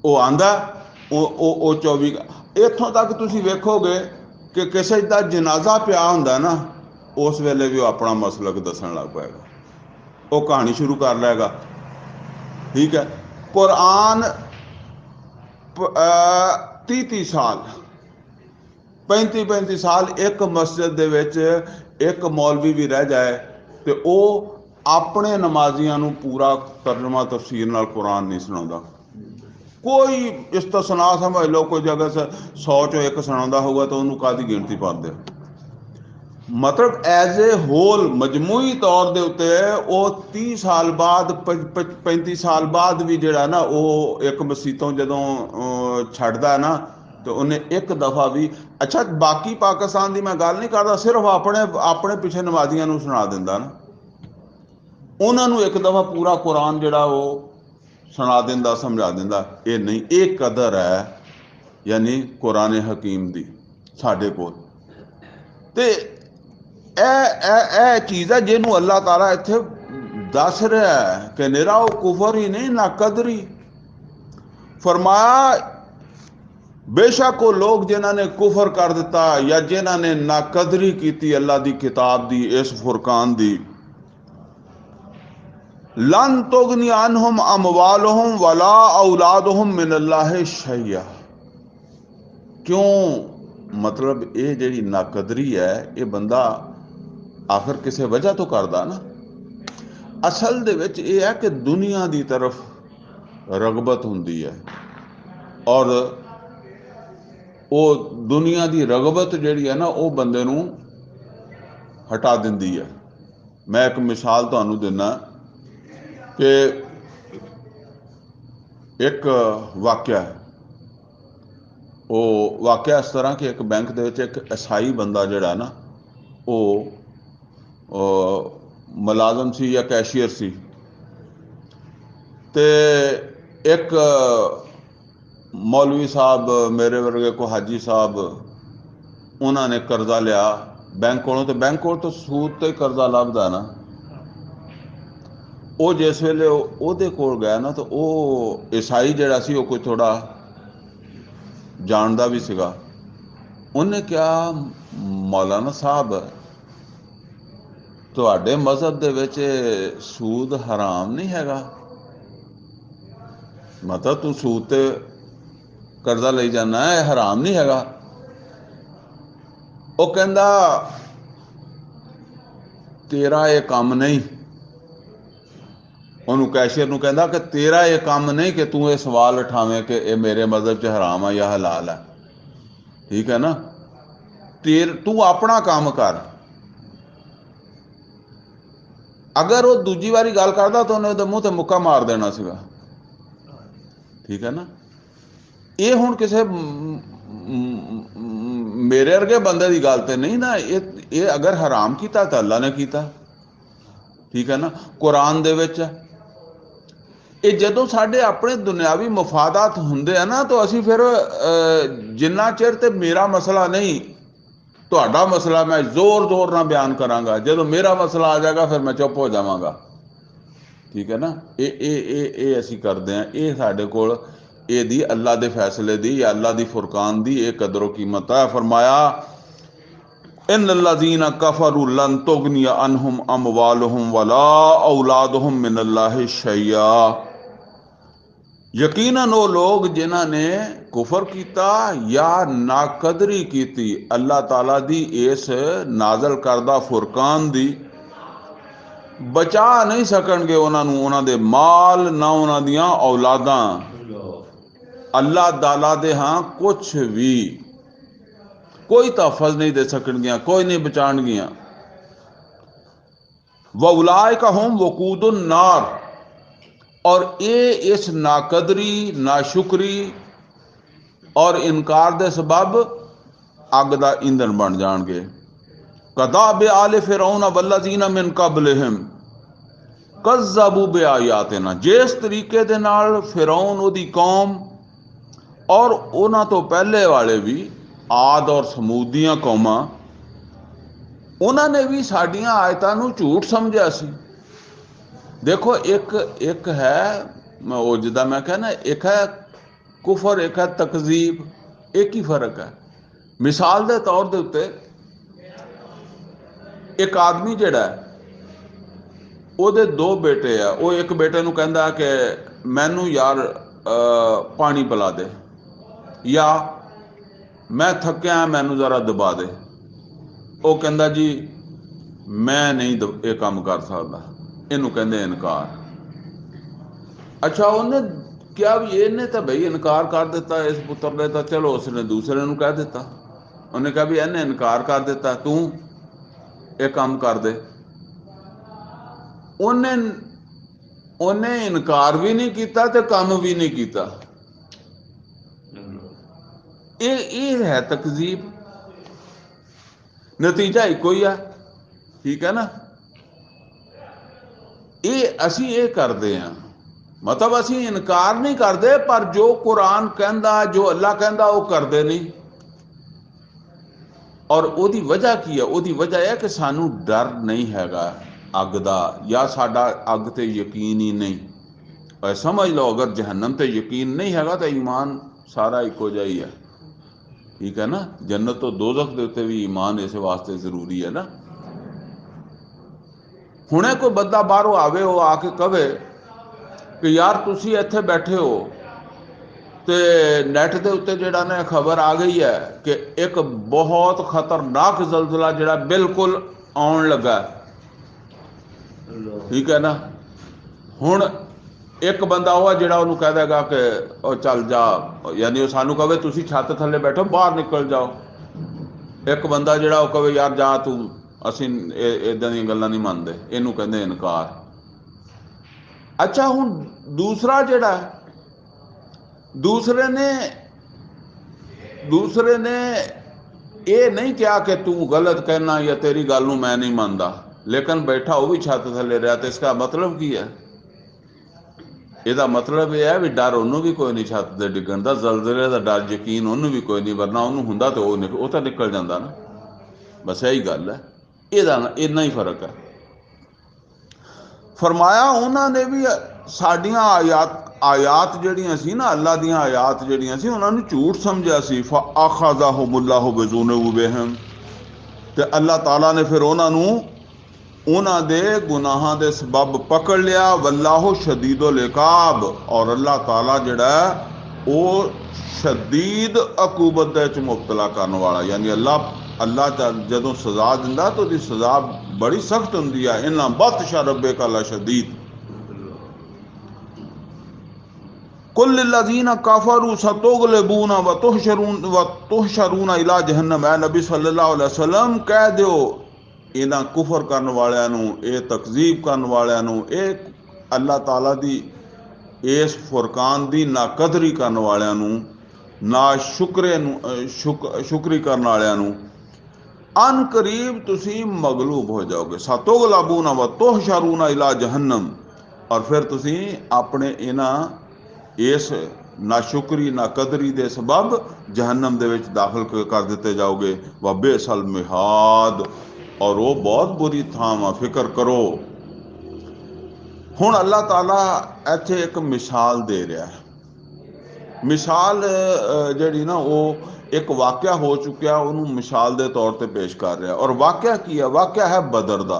A: ਉਹ ਆਂਦਾ ਉਹ 24। ਇੱਥੋਂ ਤੱਕ ਤੁਸੀਂ ਵੇਖੋਗੇ ਕਿ ਕਿਸੇ ਦਾ ਜਨਾਜ਼ਾ ਪਿਆ ਹੁੰਦਾ ਨਾ, ਉਸ ਵੇਲੇ ਵੀ ਉਹ ਆਪਣਾ ਮਸਲਕ ਦੱਸਣ ਲੱਗ ਪਏਗਾ, ਉਹ ਕਹਾਣੀ ਸ਼ੁਰੂ ਕਰ ਲਏਗਾ। ਠੀਕ ਹੈ। ਕੁਰਾਨ 30 ਸਾਲ 35 ਸਾਲ ਇੱਕ ਮਸਜਿਦ ਦੇ ਵਿੱਚ ਇੱਕ ਮੌਲਵੀ ਵੀ ਰਹਿ ਜਾਏ ਤੇ ਉਹ ਆਪਣੇ ਨਮਾਜ਼ੀਆਂ ਨੂੰ ਪੂਰਾ ਤਰਜਮਾ ਤਫਸੀਰ ਨਾਲ ਕੁਰਾਨ ਨਹੀਂ ਸੁਣਾਉਂਦਾ। ਕੋਈ ਇਸਤਸਨਾ ਸਮਝ ਲਓ, ਕੋਈ ਜਗ੍ਹਾ 100 ਚੋਂ ਇੱਕ ਸੁਣਾਉਂਦਾ ਹੋਊਗਾ ਤਾਂ ਉਹਨੂੰ ਕਾਹਦੀ ਗਿਣਤੀ ਪਾਉਂਦੇ। ਮਤਲਬ ਐਜ਼ ਏ ਹੋਲ ਮਜਮੂਈ ਤੌਰ ਦੇ ਉੱਤੇ ਉਹ 30 ਸਾਲ ਬਾਅਦ 35 ਸਾਲ ਬਾਅਦ ਵੀ ਜਿਹੜਾ ਨਾ ਉਹ ਇੱਕ ਮਸੀਤੋਂ ਜਦੋਂ ਛੱਡਦਾ ਨਾ ਤੇ ਉਹਨੇ ਇੱਕ ਦਫਾ ਵੀ, ਅੱਛਾ ਬਾਕੀ ਪਾਕਿਸਤਾਨ ਦੀ ਮੈਂ ਗੱਲ ਨਹੀਂ ਕਰਦਾ, ਸਿਰਫ ਆਪਣੇ ਪਿੱਛੇ ਨਮਾਜ਼ੀਆਂ ਨੂੰ ਸੁਣਾ ਦਿੰਦਾ ਨਾ, ਉਹਨਾਂ ਨੂੰ ਇੱਕ ਦਫਾ ਪੂਰਾ ਕੁਰਾਨ ਜਿਹੜਾ ਉਹ ਸੁਣਾ ਦਿੰਦਾ, ਸਮਝਾ ਦਿੰਦਾ। ਇਹ ਨਹੀਂ, ਇਹ ਕਦਰ ਹੈ ਯਾਨੀ ਕੁਰਾਨ ਹਕੀਮ ਦੀ ਸਾਡੇ ਕੋਲ। ਤੇ ਇਹ ਚੀਜ਼ ਹੈ ਜਿਹਨੂੰ ਅੱਲਾਹ ਤਾਲਾ ਇੱਥੇ ਦੱਸ ਰਿਹਾ ਹੈ ਕਿ ਨਿਰਾ ਉਹ ਕੁਫਰ ਹੀ ਨਹੀਂ, ਨਾ ਕਦਰੀ। ਫਰਮਾਇਆ ਬੇਸ਼ੱਕ ਉਹ ਲੋਕ ਜਿਨ੍ਹਾਂ ਨੇ ਕੁਫਰ ਕਰ ਦਿੱਤਾ ਜਾਂ ਜਿਨ੍ਹਾਂ ਨੇ ਨਾਕਦਰੀ ਕੀਤੀ ਅੱਲਾਹ ਦੀ ਕਿਤਾਬ ਦੀ, ਇਸ ਫੁਰਕਾਨ ਦੀ, लन तुगनी अनहुम अमवालुहुम वला औलादुहुम मिनल्लाह शैया। क्यों? मतलब ये जी नाकदरी है ये बंदा आखिर किसी वजह तो करता ना। असल दे विच ये है कि दुनिया की तरफ रगबत हुंदी है और वो दुनिया की रगबत जिहड़ी है ना वो बंदे नूं हटा दिंदी है। मैं एक मिसाल तुहानूं दिना कि एक वाक़या है, वो वाक़या इस तरह कि एक बैंक दे विच एक ईसाई बंदा जिहड़ा ना वो मुलाजम सी या कैशियर सी, ते एक मौलवी साहब मेरे वर्गे को हाजी साहब उन्होंने कर्जा लिया बैंक कोलों, तो बैंक कोल तो सूद ते कर्जा लभदा ना। वो जिस वेले ਉਹਦੇ ਕੋਲ गया ना तो वो ईसाई ਜਿਹੜਾ ਸੀ ਉਹ ਕੋਈ थोड़ा जानदा भी ਸੀਗਾ। ਉਹਨੇ ਕਿਹਾ मौलाना साहब ਤੁਹਾਡੇ ਮਜ਼ਹਬ ਦੇ ਵਿੱਚ सूद हराम नहीं हैगा? मतलब तू सूद ते कर्जा ले जाना है, हराम नहीं हैगा? वो कहंदा तेरा ये काम नहीं, ਉਹਨੂੰ ਕੈਸ਼ੀਅਰ ਨੂੰ ਕਹਿੰਦਾ ਕਿ ਤੇਰਾ ਇਹ ਕੰਮ ਨਹੀਂ ਕਿ ਤੂੰ ਇਹ ਸਵਾਲ ਉਠਾਵੇਂ ਕਿ ਇਹ ਮੇਰੇ ਮਜ਼ਹਬ 'ਚ ਹਰਾਮ ਆ ਜਾਂ ਹਲਾਲ ਹੈ। ਠੀਕ ਹੈ ਨਾ, ਤੂੰ ਆਪਣਾ ਕੰਮ ਕਰ। ਅਗਰ ਉਹ ਦੂਜੀ ਵਾਰੀ ਗੱਲ ਕਰਦਾ ਤਾਂ ਉਹਨੇ ਉਹਦੇ ਮੂੰਹ ਤੇ ਮੁੱਕਾ ਮਾਰ ਦੇਣਾ ਸੀਗਾ। ਠੀਕ ਹੈ ਨਾ। ਇਹ ਹੁਣ ਕਿਸੇ ਮੇਰੇ ਵਰਗੇ ਬੰਦੇ ਦੀ ਗੱਲ ਤੇ ਨਹੀਂ ਨਾ, ਇਹ ਅਗਰ ਹਰਾਮ ਕੀਤਾ ਤਾਂ ਅੱਲਾ ਨੇ ਕੀਤਾ। ਠੀਕ ਹੈ ਨਾ। ਕੁਰਾਨ ਦੇ ਵਿੱਚ ਇਹ ਜਦੋਂ ਸਾਡੇ ਆਪਣੇ ਦੁਨਿਆਵੀ ਮਫਾਦਾਤ ਹੁੰਦੇ ਆ ਨਾ ਤਾਂ ਅਸੀਂ ਫਿਰ ਜਿੰਨਾ ਚਿਰ ਤੇ ਮੇਰਾ ਮਸਲਾ ਨਹੀਂ ਤੁਹਾਡਾ ਮਸਲਾ ਮੈਂ ਜ਼ੋਰ ਨਾਲ ਬਿਆਨ ਕਰਾਂਗਾ, ਜਦੋਂ ਮੇਰਾ ਮਸਲਾ ਆ ਜਾਏਗਾ ਫਿਰ ਮੈਂ ਚੁੱਪ ਹੋ ਜਾਵਾਂਗਾ। ਠੀਕ ਹੈ ਨਾ। ਇਹ ਅਸੀਂ ਕਰਦੇ ਹਾਂ। ਇਹ ਸਾਡੇ ਕੋਲ ਇਹਦੀ ਅੱਲਾ ਦੇ ਫੈਸਲੇ ਦੀ ਜਾਂ ਅੱਲਾ ਦੀ ਫੁਰਕਾਨ ਦੀ ਇਹ ਕਦਰੋ ਕੀਮਤ ਹੈ। ਫਰਮਾਇਆ इन लज़ीना कफरू लन तुगनिया अनहुम अमवालुहुम वला औलादुहुम मिनल्लाह शैया। यकीनन वो लोग जिन्हां ने कुफर किया या नाकदरी की अल्लाह ताला दी इस नाजल करदा फुरकान दी, बचा नहीं सकणगे उन्होंने उन्हां दे माल ना उन्हां दियां औलादां अल्लाह ताला दे हाँ कुछ भी कोई तहफ़्फ़ुज़ नहीं दे सकणगियां, कोई नहीं बचाणगियां। वउलाइका हुम वकूदुन नार, और ये इस नाकदरी नाशुक्री और इनकार दे सबब अग दा ईंधन बन जाणगे। कदा बे आले फिरौन वल्लज़ीना मिन कबलिहिम कज़्ज़बू बे आयातिना। जिस तरीके दे नाल फिरौन उहदी कौम और उन्हां तो पहले वाले भी आद और समूद दीआं कौमां, उन्हां ने भी साडियां आयतां नूं झूठ समझिया सी। देखो एक है वो जिदा मैं कहना, एक है कुफर, एक है तकजीब, एक ही फर्क है। मिसाल के तौर के उत्ते एक आदमी जिहड़ा है ਉਹਦੇ दो बेटे आ, वो एक बेटे नूं कहंदा कि मैनू यार पानी पिला दे, या मैं थकिया मैनू जरा दबा दे। वो कहंदा जी मैं नहीं ये काम कर सकता, इनू कहंदे इनकार। अच्छा, उन्हें क्या भी इन्हें तो बई इनकार कर दिता इस पुत्र ने, तो चलो उसने दूसरे नूं कह दिता, उन्हें कहा भी इन्हें इनकार कर दिता, तू ये काम कर दे। उन्हें इनकार भी नहीं किया तो काम भी नहीं किया। ये है तकजीब, नतीजा एको ही है। ठीक है ना। ये असी ये करते हैं, मतलब असी इनकार नहीं करते, पर जो कुरान कहता, जो अल्लाह कहता, वो करते नहीं। और उसकी वजह की है? उसकी वजह है कि सानू डर नहीं हैगा अग दा, या साडा अग ते यकीन ही नहीं। और समझ लो अगर जहन्नम ते यकीन नहीं हैगा तो ईमान सारा इको जिहा ही है। ठीक है ना। जन्नत तो दोज़ख दे उत्ते भी ईमान इस वास्ते जरूरी है ना। हुणे कोई बंदा बाहरों आवे, वो आके कहे कि यार तुसी इत्थे बैठे हो तो नैट के उत्ते जिहड़ा ने खबर आ गई है कि एक बहुत खतरनाक जलजिला जिहड़ा बिल्कुल आउण लगा। ठीक है ना। हुण एक बंदा वह जिहड़ा उहनूं कह देगा कि ओ चल जा, यानी वो सानू कहे तुसी छत थल्ले बैठो, बाहर निकल जाओ। एक बंदा जिहड़ा वो कहे यार जा तू, असीं इदां दीयां गल्लां नहीं मनदे, इहनूं कहंदे इनकार। अच्छा, हुण दूसरा जिहड़ा है, दूसरे ने ये नहीं कहा कि तू गलत कहना या तेरी गल नूं मैं नहीं मानता, लेकिन बैठा वो भी छत थल्ले रहा, तो इसका मतलब की है? ਇਹਦਾ मतलब यह है भी डर ਉਹਨੂੰ भी कोई नहीं छत से डिगण का, जलजिले का डर यकीन ਉਹਨੂੰ भी कोई नहीं, वरना ਉਹਨੂੰ ਹੁੰਦਾ तो वो तो निकल जाता ना। बस यही गल है, ਇਹਦਾ इन्ना ही फर्क है। फरमाया उन्होंने भी साडियां आयात जड़ियां सी ना, अल्लाह दियां आयात जड़ियां सी, उन्होंने झूठ समझा सी। फ़अख़ज़हुमुल्लाहु बिज़ुनूबिहिम, ते अल्लाह ताला ने फिर उन्हां दे गुनाहां दे सबब पकड़ लिया। वल्लाहु शदीदुल इक़ाब, और अल्लाह ताला जिहड़ा वो शदीद अकूबत दे विच मुब्तला करने वाला, यानी अल्लाह जदों सज़ा दिंदा तो उसदी सज़ा बड़ी सख्त हुंदी है। इन्ना बत्श रब्बिका लशदीद। कुल लिल्लज़ीना कफ़रू सतुग़लबूना व तुहशरून इला जहन्नम। ऐ नबी सल्लल्लाहु अलैहि वसल्लम कह दो इन्हां कुफर करने वालियां नूं, ये तकजीब करने वालियां नूं, ये अल्लाह ताला दी इस फुरकान दी नाकदरी करने वालियां नूं, ना शुक्री करने वालियां नूं, अन करीब तुसी मगलूब हो जाओगे। सतुग़लबूना व तुहशरून इला जहन्नम, और फिर तुसी अपने इन्हां इस नाशुक्री नाकदरी दे सबब जहन्नम दे विच दाखिल कर दिते जाओगे। व बेसल मिहाद, और वो बहुत बुरी थां, फिक्र करो। हुण अल्लाह ताला इत्थे एक मिसाल दे रहा है। मिसाल जिहड़ी ना वो एक वाक़या हो चुकिया, उन्होंने मिसाल के तौर पर पेश कर रहा। और वाक़या की है? वाक़या है बदर का।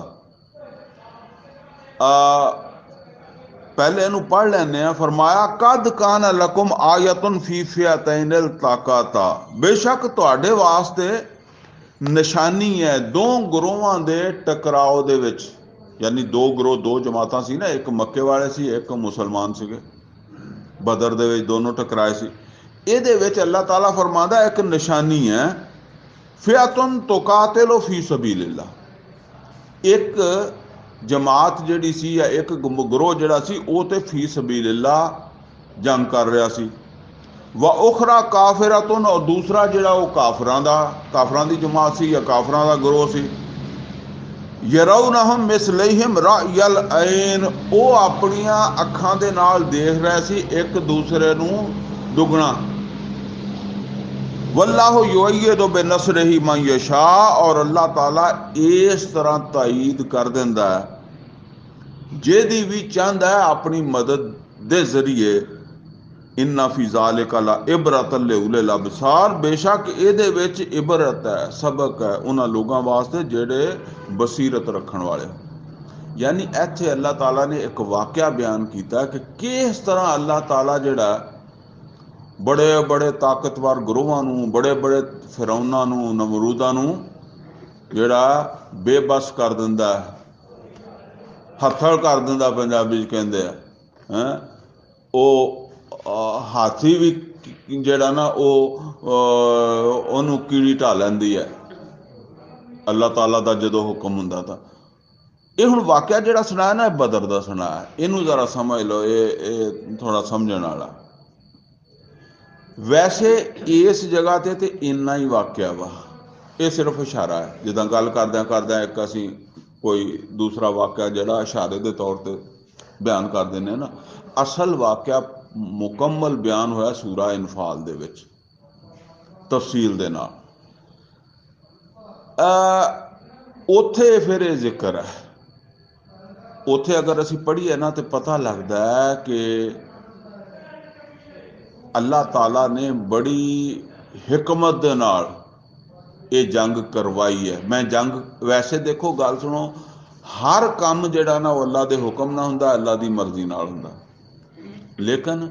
A: पहले इनू पढ़ लेने। फरमाया कद कान लकुम आयतुन फी फिअतैन इल्तक़ता, बेशक तुहाडे वास्ते निशानी है दो गुरोहां दे टकराव दे विच। यानी दो गुरोह, दो जमातां सी ना, एक मक्के वाले सी, एक मुसलमान सीगे। बदर दे विच दोनों टकराए सी। इहदे विच अल्लाह ताला फरमांदा एक निशानी है, फिअतुन तुकातिलु फी सबीलिल्लाह। एक जमात जिहड़ी सी या एक गुरोह जिहड़ा सी वो ते फी सबीलिल्लाह जंग कर रहा सी। व उखरा काफिरतुन, और दूसरा जिहड़ा वो काफरां दी जमात सी या काफरां दा गुरोह सी। यरौनहुम मिसलैहिम रायल ऐन, वो अपनियां अखां दे नाल देख रहे सी एक दूसरे नूं दुगना। वल्लाहु युअय्यिदु बिनस्रिही मन यशा, और अल्लाह ताला इस तरह ताईद कर दिंदा है जेदी भी चाहता है अपनी मदद दे जरिए। इन्ना फी ज़ालिका ला इबरतन लिउलिल अबसार, बेशक इहदे विच इबरत है, सबक है उन्हां लोगां वास्ते जेड़े बसीरत रखण वाले। यानी इत्थे अल्लाह ताला ने एक वाकया बयान किया कि किस तरह अल्लाह ताला जिहड़ा बड़े बड़े ताकतवर गुरुआं नूं, बड़े बड़े फिरौनां नूं, नमरूदां नूं जिहड़ा बेबस कर दिंदा है, हत्थड़ कर दिंदा, पंजाबी च कहंदे आ हैं। ਉਹ ਹਾਥੀ ਵੀ ਜਿਹੜਾ ਨਾ ਉਹਨੂੰ ਕੀੜੀ ਢਾ ਲੈਂਦੀ ਹੈ ਅੱਲਾਹ ਤਾਲਾ ਦਾ ਜਦੋਂ ਹੁਕਮ ਹੁੰਦਾ ਤਾਂ। ਇਹ ਹੁਣ ਵਾਕਿਆ ਜਿਹੜਾ ਸੁਣਾਇਆ ਨਾ, ਇਹ ਬਦਰ ਦਾ ਸੁਣਾਇਆ, ਇਹਨੂੰ ਜ਼ਰਾ ਸਮਝ ਲਓ, ਇਹ ਥੋੜਾ ਸਮਝਣ ਵਾਲਾ। ਵੈਸੇ ਇਸ ਜਗ੍ਹਾ ਤੇ ਇੰਨਾ ਹੀ ਵਾਕਿਆ ਵਾ, ਇਹ ਸਿਰਫ ਇਸ਼ਾਰਾ ਹੈ। ਜਿੱਦਾਂ ਗੱਲ ਕਰਦਿਆਂ ਕਰਦਿਆਂ ਇੱਕ ਅਸੀਂ ਕੋਈ ਦੂਸਰਾ ਵਾਕਿਆ ਜਿਹੜਾ ਇਸ਼ਾਰੇ ਦੇ ਤੌਰ ਤੇ ਬਿਆਨ ਕਰ ਦਿੰਦੇ ਹਾਂ ਨਾ, ਅਸਲ ਵਾਕਿਆ ਮੁਕੰਮਲ ਬਿਆਨ ਹੋਇਆ ਸੂਰਾ ਇਨਫਾਲ ਦੇ ਵਿੱਚ ਤਫਸੀਲ ਦੇ ਨਾਲ। ਉੱਥੇ ਫਿਰ ਇਹ ਜ਼ਿਕਰ ਹੈ, ਉੱਥੇ ਅਗਰ ਅਸੀਂ ਪੜ੍ਹੀਏ ਨਾ ਤੇ ਪਤਾ ਲੱਗਦਾ ਹੈ ਕਿ ਅੱਲਾਹ ਤਾਲਾ ਨੇ ਬੜੀ हिकमत दे नाल ये जंग करवाई है। मैं जंग वैसे देखो गल सुनो, हर काम जिहड़ा ना अल्लाह दे हुक्म ना हुंदा, अल्लाह दी मर्जी नाल हुंदा, लेकिन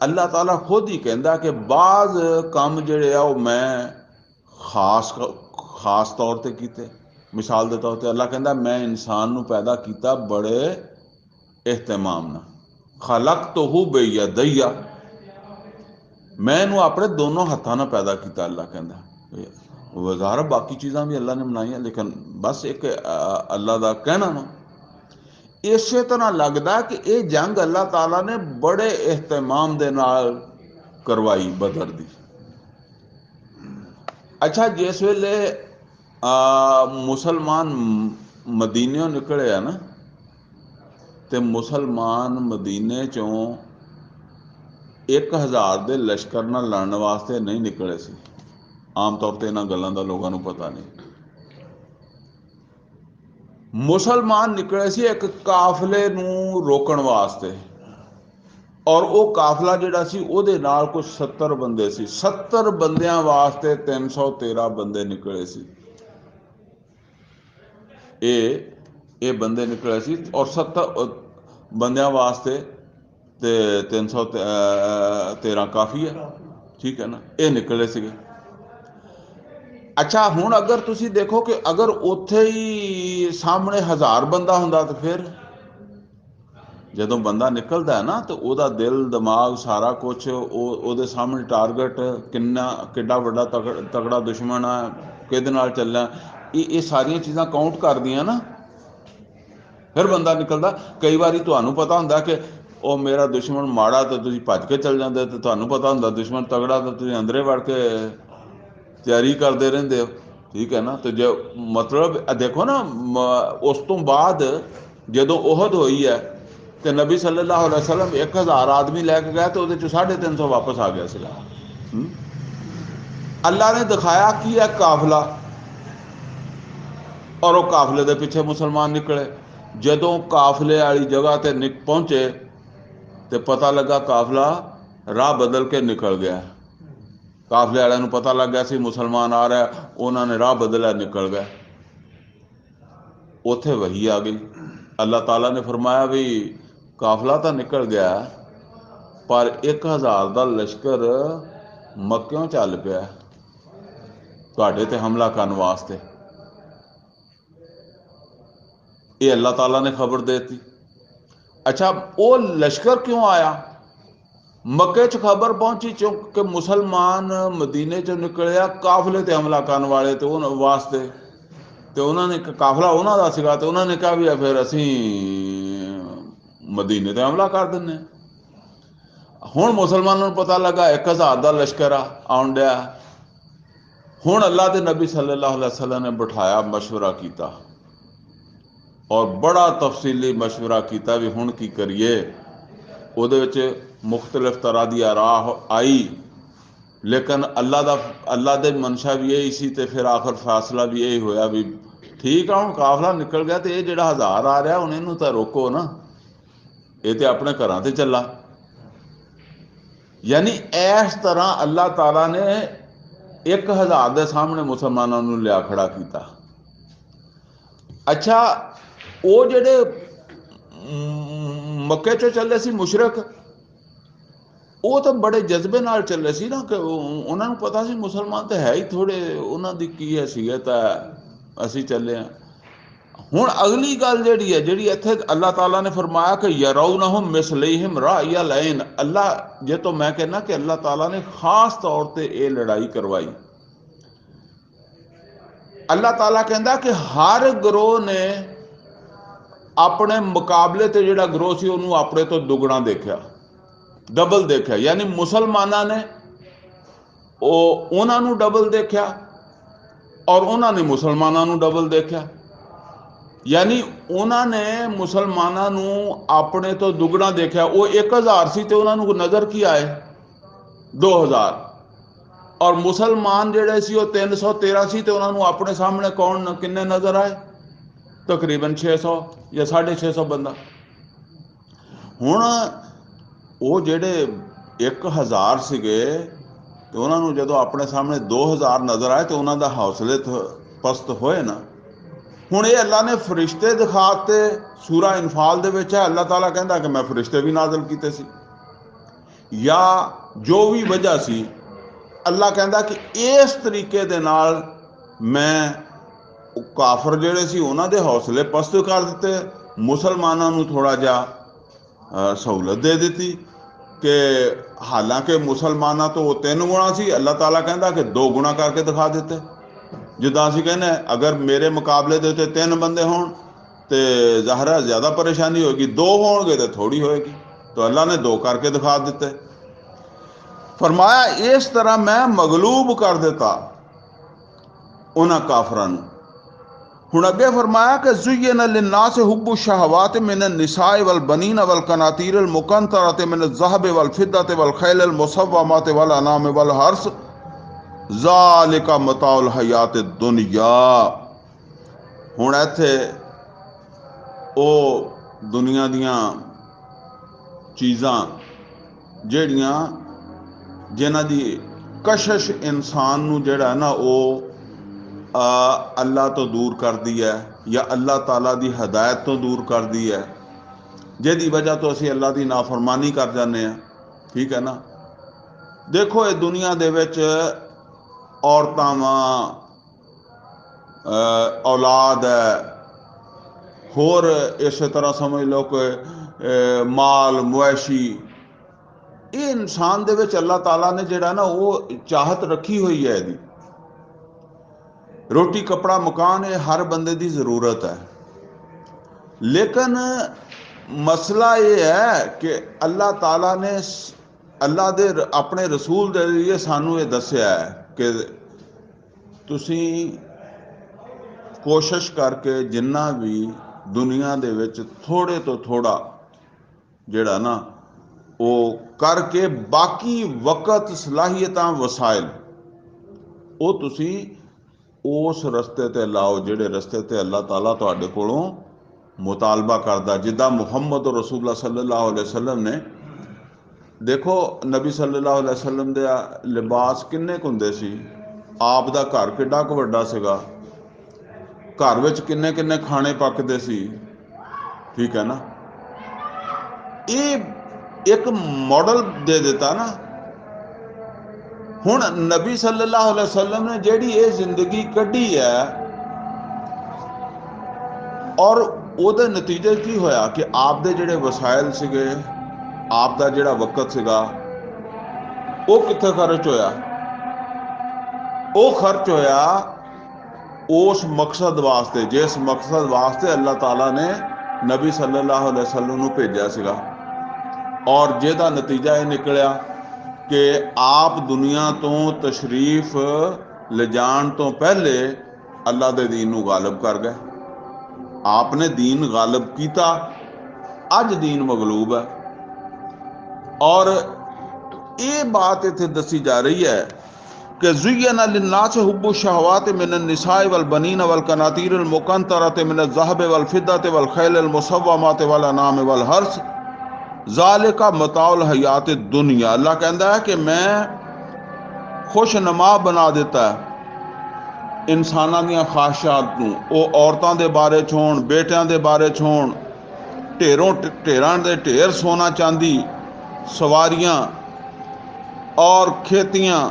A: अल्लाह ताला खुद ही कहंदा कि बाज़ काम जिहड़े आ वो मैं खास तौर ते कीते। मिसाल दे तौर ते अल्लाह कहंदा मैं इंसान नूं पैदा कीता बड़े एहतमाम नाल, खलक़तहू बियदैया, मैं इनू अपने दोनों हाथों नाल पैदा किया। अल्लाह कहता वज़ार बाकी चीज़ां भी अल्लाह ने बनाई, लेकिन बस एक अल्लाह का कहना ना। इस तरह लगता कि ये जंग अल्लाह ताला ने बड़े एहतमाम दे नाल करवाई बदर दी। अच्छा, जिस वेले मुसलमान मदीने निकले है ना, तो मुसलमान मदीने चों 1000 के लश्कर नाल लड़न वास्ते नहीं निकले सी। आम तौर पर इन्हां गल्लां दा लोगों को पता नहीं। मुसलमान निकले सी एक काफले नूं रोकण वास्ते, और वो काफला जिहड़ा सी उहदे नाल कुछ 70 बंदे सी। 70 बंदियां वास्ते 313 बंदे निकले सी। ये बंदे निकले सी, और 70 बंदियां वास्ते ते 313 काफ़ी है, ठीक है ना, ये निकले सीगे। अच्छा, हुण अगर तुसी देखो कि अगर उत्थे ही सामने 1000 बंदा हुंदा तो फिर जदों बंदा निकलदा है ना, तो उहदा दिल दिमाग सारा कुछ उहदे सामने टारगेट किड्डा वड्डा तगड़ा दुश्मन है, किहदे नाल चलना, ये सारियां चीज़ां काउंट करदियां ना, फिर बंदा निकलदा। कई बारी तुहानूं पता हुंदा कि ਉਹ मेरा दुश्मन माड़ा, तो तुसीं भज के चल जाते, तो तुहानूं पता हुंदा दुश्मन तगड़ा, तो तुसीं अंदरे वड़ के तैयारी करते रहंदे हो, ठीक है ना। तो जो मतलब देखो ना, उस तो बाद जदों ओहद होई है तो नबी सल्लल्लाहु अलैहि वसल्लम 1000 आदमी लैके गए, तो उहदे चों 350 वापस आ गया सीगा। अल्लाह ने दिखाया कि है काफिला, और वह काफिले के पिछे मुसलमान निकले। जदों काफिले वाली जगह ते पहुंचे तो पता लगा काफिला राह बदल के निकल गया। काफिले वाले नूं पता लग गया सी मुसलमान आ रहा है, उन्होंने राह बदलिया, निकल गए। उत्थे वही आ गई। अल्लाह ताला ने फरमाया भी काफिला तो निकल गया, पर 1000 का लश्कर मक्यों चल पिया तुहाडे ते हमला करने वास्ते। ये अल्लाह ताला ने खबर देती। अच्छा, वो लश्कर क्यों आया? मक्के च खबर पहुंची कि मुसलमान मदीने चो निकलिया काफिले ते हमला करने वाले तो वास्ते, तो उन्होंने काफिला उन्हों का सीगा, तो उन्होंने कहा भी फिर असी मदीने ते हमला कर दें। हुण मुसलमानों को पता लगा 1000 का लश्कर आउण दिया। हुण अल्लाह के नबी सल्लल्लाहु अलैहि वसल्लम ने बिठाया, मशवरा किया, और बड़ा तफसीली मशवरा किया भी हुण की करिए। ਉਹਦੇ ਵਿੱਚ मुख्तलिफ तरह की राह आई, लेकिन अल्लाह दे मनशा भी यही सी, ते फिर आखिर फैसला भी यही होया भी ठीक है, हुण काफिला निकल गया, तो ये जिहड़ा 1000 आ रहा हुण इहनूं तां रोको ना, ये तो अपने घरां ते चला। यानी इस तरह अल्लाह ताला ने 1000 के सामने मुसलमानों नूं लिया खड़ा किया। अच्छा, वो जिहड़े मक्के चों चले सी मुशरक, वो तो बड़े जज्बे नाल चले सी ना, कि उन्हां नूं पता सी मुसलमान तो है ही थोड़े, उन्हां दी की हैसीयत है, असी चले हैं। हुण अगली गल जिहड़ी है, जिहड़ी इत्थे अल्लाह ताला ने फरमाया कि यरौनहुम मिसलैहिम राअयल ऐन, अल्लाह जे तो मैं कहना कि अल्लाह ताला ने खास तौर पर यह लड़ाई करवाई। अल्लाह ताला कहता कि हर ग्रोह ने अपने मुकाबले ते जिहड़ा ग्रोह सी उहनूं अपने तो दुगना देखा, डबल देखा। यानी मुसलमाना ने उन्हां नूं डबल देखा और उन्होंने मुसलमानों नूं डबल देखा। यानी उन्होंने मुसलमानों नूं अपने तो दुगना देखा। वो 1000 सी ते उन्हां नूं नज़र की आए 2000, और मुसलमान जिहड़े सी वो 313 सी, ते उन्हां नूं अपने सामने कौन किन्ने नज़र आए? तकरीबन 600 या 650 बंदा। हुण वो जिहड़े 1000 सीगे, तो उन्होंने जो अपने सामने 2000 नज़र आए, तो उन्होंने हौसले पस्त होए ना। हुण ये अल्लाह ने फरिश्ते दिखाते, सूरा इनफाल दे विच है, अल्लाह ताला कहता कि मैं फरिश्ते भी नाज़िल कीते सी, या जो भी वजह सी, अल्लाह कहता कि इस तरीके दे नाल मैं काफर जिहड़े सी उन्हां दे हौसले पस्त कर दिते, मुसलमानों नूं थोड़ा जिहा सहूलत दे दी कि हालांकि मुसलमाना तो वो 3 गुणा सी, अल्लाह ताला कहता कि 2 गुणा करके दिखा देते। जिद्दां असीं कहने अगर मेरे मुकाबले दे उत्ते 3 बंदे होण तो ज़ाहिर है ज़्यादा परेशानी होगी, 2 होणगे तो थोड़ी होएगी, तो अल्लाह ने 2 करके दिखा दिते। फरमाया इस तरह मैं मगलूब कर दिता उन्हां काफरां नूं। हुण अगे फरमाया कि ज़ुय्यिना लिन्नासि हुब्बु शहवाति मिनन निसाइ वल बनीन वल कनातीरिल मुकंतरति मिनज़ ज़हबि वल फिद्दति वल खैलिल मुसव्वमति वल अनामि वल हर्स ज़ालिका मताउल हयात दुनिया। हुण इत्थे ओ दुनिया दियां चीज़ां जिहड़ियां जिन्हां दी कशिश इंसान नूं जिहड़ा ना वो अल्लाह तो दूर कर दी है, या अल्लाह ताला दी हदायत तो दूर कर दी है, जिहदी वजह तो असीं अल्लाह दी नाफरमानी कर जाने हैं। ठीक है ना। देखो ये दुनिया दे विच औरतां वां, औलाद है, होर इस तरह समझ लो कि माल मुआशी, ये इंसान दे विच अल्लाह ताला ने जिहड़ा ना वो चाहत रखी हुई है। इहदी रोटी कपड़ा मकान ये हर बंदे की जरूरत है, लेकिन मसला ये है कि अल्लाह ताला ने अल्लाह दे अपने रसूल दे जरिए सानू ये दस्या है कि तुसीं कोशिश करके जिन्ना भी दुनिया दे विच थोड़े तो थोड़ा जिहड़ा ना वो करके बाकी वक़्त सलाहियतां वसाइल वो तुसीं उस रस्ते ते लाओ जिहड़े रस्ते ते अल्लाह ताला तुहाडे कोलों मुतालबा करदा। जिद्दां मुहम्मद रसूलुल्लाह सल्लल्लाहु अलैहि वसल्लम ने देखो, नबी सल्लल्लाहु अलैहि वसल्लम दे लिबास किन्ने क हुंदे सी, आप दा घर किड्डा क वड्डा सीगा, घर विच किन्ने किन्ने खाने पकदे सी। ठीक है ना। ये एक मॉडल दे दिता ना। हुण नबी सल्लल्लाहु अलैहि वसल्लम ने जिहड़ी ये जिंदगी कढ़ी है, और ਉਹਦੇ नतीजे की होया कि आप दे जिहड़े वसाइल सीगे, आप दा जिहड़ा वक़्त सीगा, वो कित्थे खर्च होया? वो खर्च होया उस मकसद वास्ते जिस मकसद वास्ते अल्लाह ताला ने नबी सल्लल्लाहु अलैहि वसल्लम नूं भेजिया सीगा, और जिहदा नतीजा ये निकलिया कि आप दुनिया तो तशरीफ ले जाण तो पहले अल्लाह दे दीन नूं गालिब कर गए। आपने दीन गालिब किया, अज दीन मगलूब है। और ये बात इत्थे दसी जा रही है कि ज़ुय्यना लिन्नास हुब्बु शहवात मिनन निसाइ वल बनीन वल कनातीरिल मुकंतरत मिनज़ ज़हब वल फिद्दत वल खैलिल मुसव्वमात वल अनाम वल हर्स ज़ालिका मताउल हयात दुनिया। अल्लाह कहता है कि मैं खुशनुमा बना दिता है इंसानां दीयां ख्वाहिशात नूं। ਉਹ औरतां दे बारे च होण, बेटियां दे बारे च होण, ढेरां दे ढेर सोना चांदी, सवारियां और खेतियां।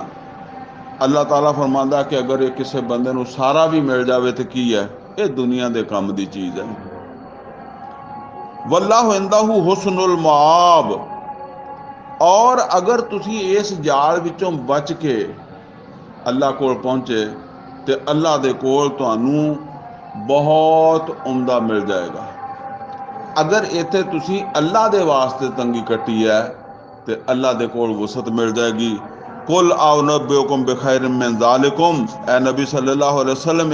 A: अल्लाह ताला फरमांदा कि अगर ये किसी बंदे नूं सारा भी मिल जावे तो की है, ये दुनिया दे काम दी चीज़ है। वल्लाहु इंदहु हुस्नुल मआब। और अगर तुसी इस जाल विचों बच के अल्लाह कोल पहुंचे तो अल्लाह दे कोल तुहानूं बहुत उम्दा मिल जाएगा। अगर इत्थे तुसी अल्लाह दे वास्ते तंगी कट्टी है तो अल्लाह दे कोल वसत मिल जाएगी। कुल आओ नब्बेकुम बिखैरिम मिन ज़ालिकुम, ए नबी सल्लल्लाहु अलैहि वसल्लम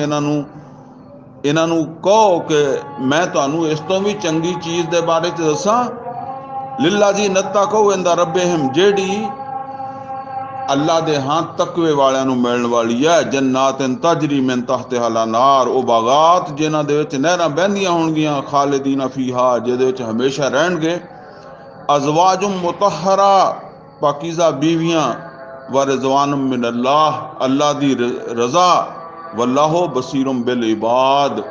A: इन्हां नूं कहो कि मैं तुहानूं इस तो भी चंगी चीज़ दे बारे च दसां। लिल्लाज़ीना तक़ौ इंदा रब्बिहिम, जेड़ी अल्लाह दे हां तकवे वालियां नूं मिलण वाली है। जन्नातिन तजरी मिन तहतिहल अनार, ओ बागात जिन्हां दे विच नहरां बहंदियां होणगीਆਂ, खालिदीना फीहा, जिहदे विच हमेशा रहणगे। अज़वाजुम मुतहरा, पाकीज़ा बीवियां, व रिज़वानुम मिनल्लाह, अल्लाह दी रज़ा। वल्लाहु बसीरुम बिल इबाद,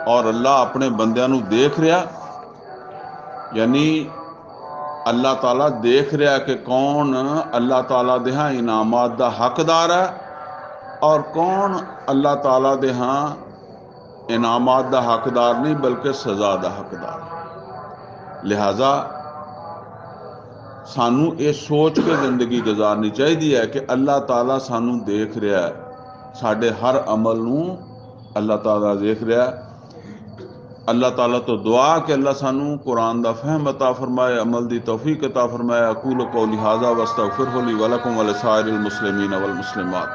A: और अल्लाह अपने बंदियां नूं देख रहा। यानी अल्लाह ताला देख रहा कि कौन अल्लाह ताला दे हां इनामात दा हकदार है और कौन अल्लाह ताला दे हां इनामात दा हकदार नहीं बल्कि सज़ा दा हकदार है। लिहाजा सानू ये सोच के जिंदगी गुजारनी चाहिए है कि अल्लाह ताला सानू देख रहा है, साडे हर अमल नूं अल्लाह ताला देख रहा है। अल्लाह ताला तो दुआ कि अल्लाह सानू कुरान दा फहम अता फरमाए, अमल दी तौफीक अता फरमाए। अकूलु कौली हाज़ा वस्तगफिरुहु ली व लकुम व लिसाइरिल मुस्लिमीन वल मुस्लिमात।